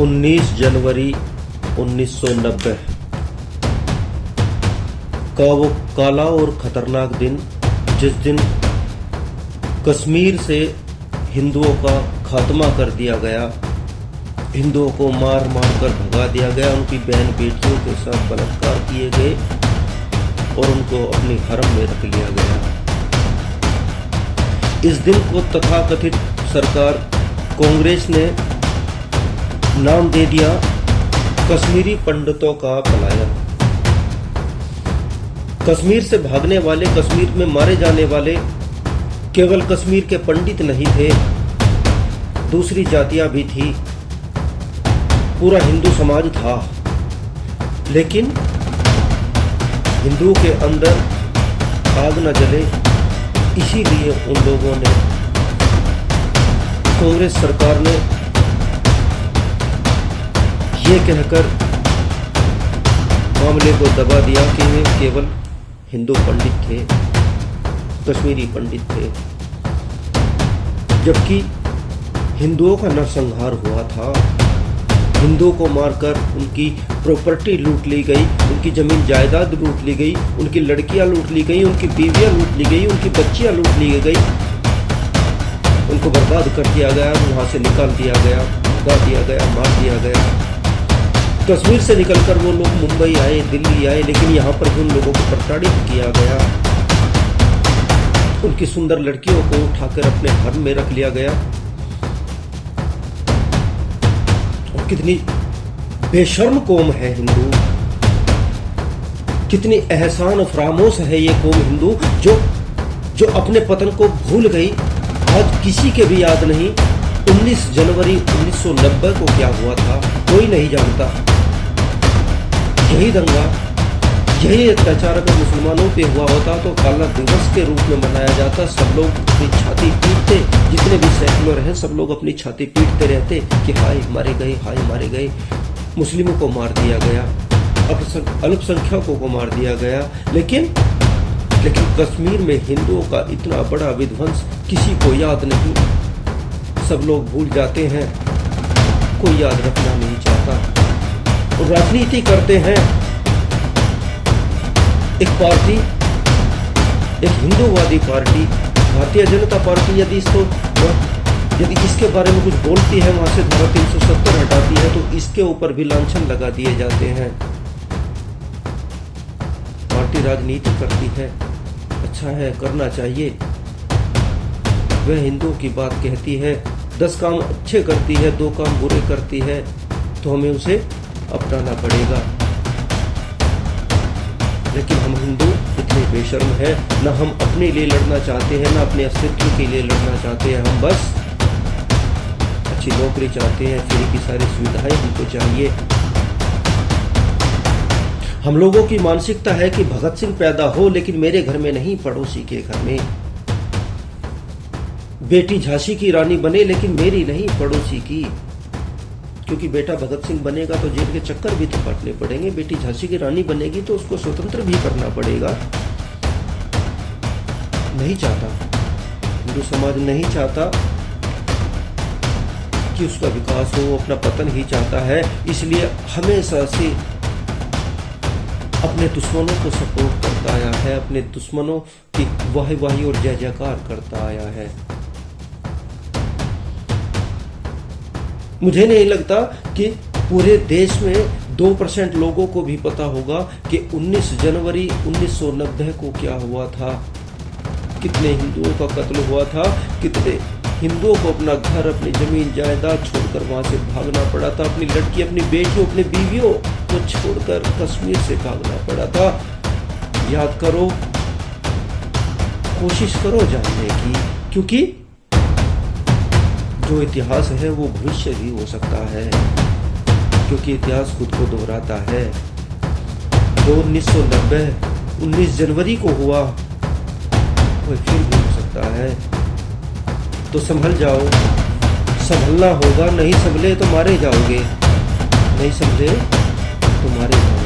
19 जनवरी 1990 का वो काला और खतरनाक दिन, जिस दिन कश्मीर से हिंदुओं का खात्मा कर दिया गया, हिंदुओं को मार मार कर भगा दिया गया, उनकी बहन बेटियों के साथ बलात्कार किए गए और उनको अपनी हरम में रख लिया गया। इस दिन को तथाकथित सरकार कांग्रेस ने नाम दे दिया कश्मीरी पंडितों का पलायन। कश्मीर से भागने वाले, कश्मीर में मारे जाने वाले केवल कश्मीर के पंडित नहीं थे, दूसरी जातियां भी थी, पूरा हिंदू समाज था। लेकिन हिंदुओं के अंदर आग न जले, इसीलिए उन लोगों ने, कांग्रेस सरकार ने ये कहकर मामले को दबा दिया कि वे केवल हिंदू पंडित थे, कश्मीरी पंडित थे, जबकि हिंदुओं का नरसंहार हुआ था। हिंदुओं को मारकर उनकी प्रॉपर्टी लूट ली गई, उनकी जमीन जायदाद लूट ली गई, उनकी लड़कियां लूट ली गई, उनकी बीवियां लूट ली गई, उनकी बच्चियां लूट ली गई, उनको बर्बाद कर दिया गया, वहां से निकाल दिया गया, भगा दिया गया, मार दिया गया। कश्मीर से निकलकर वो लोग मुंबई आए, दिल्ली आए, लेकिन यहाँ पर भी उन लोगों को प्रताड़ित किया गया, उनकी सुंदर लड़कियों को उठाकर अपने घर में रख लिया गया। और कितनी बेशर्म कौम है हिंदू, कितनी एहसान फरामोश है ये कौम हिंदू, जो अपने पतन को भूल गई। आज किसी के भी याद नहीं 19 जनवरी 1990 को क्या हुआ था, कोई नहीं जानता। यही दंगा, यही अत्याचार अगर मुसलमानों पे हुआ होता तो काला दिवस के रूप में मनाया जाता। सब लोग अपनी छाती पीटते, जितने भी सेकुलर हैं सब लोग अपनी छाती पीटते रहते कि हाय मारे गए, हाय मारे गए, मुस्लिमों को मार दिया गया, अल्पसंख्यकों को मार दिया गया। लेकिन कश्मीर में हिंदुओं का इतना बड़ा विध्वंस किसी को याद नहीं, सब लोग भूल जाते हैं, कोई याद रखना नहीं चाहता। और राजनीति करते हैं एक पार्टी, एक हिंदूवादी पार्टी, भारतीय जनता पार्टी, यदि इसके बारे में कुछ बोलती है, वहां से धारा 370 हटाती है, तो इसके ऊपर भी लांछन लगा दिए जाते हैं। पार्टी राजनीति करती है, अच्छा है, करना चाहिए। वह हिंदुओं की बात कहती है, 10 काम अच्छे करती है, 2 काम बुरे करती है, तो हमें उसे अपनाना पड़ेगा। लेकिन हम हिंदू इतने बेशर्म हैं, न हम अपने लिए लड़ना चाहते हैं, न अपने अस्तित्व के लिए लड़ना चाहते हैं। हम बस अच्छी नौकरी चाहते हैं, फ्री की सारी सुविधाएं हमको चाहिए। हम लोगों की मानसिकता है कि भगत सिंह पैदा हो, लेकिन मेरे घर में नहीं, पड़ोसी के घर में। बेटी झांसी की रानी बने, लेकिन मेरी नहीं, पड़ोसी की। क्योंकि बेटा भगत सिंह बनेगा तो जेल के चक्कर भी तो काटने पड़ेंगे, बेटी झांसी की रानी बनेगी तो उसको स्वतंत्र भी करना पड़ेगा। नहीं चाहता, हिंदू समाज नहीं चाहता कि उसका विकास हो, अपना पतन ही चाहता है। इसलिए हमेशा से अपने दुश्मनों को सपोर्ट करता आया है, अपने दुश्मनों की वाही वाही और जय जयकार करता आया है। मुझे नहीं लगता कि पूरे देश में 2% लोगों को भी पता होगा कि 19 जनवरी 1990 को क्या हुआ था, कितने हिंदुओं का कत्ल हुआ था, कितने हिंदुओं को अपना घर, अपनी जमीन जायदाद छोड़कर वहां से भागना पड़ा था, अपनी लड़की, अपनी बेटियों, अपनी बीवियों को छोड़कर कश्मीर से भागना पड़ा था। याद करो, कोशिश करो जानने की, क्योंकि जो इतिहास है वो भविष्य भी हो सकता है, क्योंकि इतिहास खुद को दोहराता है। जो 1990 19 जनवरी को हुआ वो फिर भी हो सकता है। तो संभल जाओ, संभलना होगा, नहीं संभले तो मारे जाओगे, नहीं संभले तो मारे जाओगे।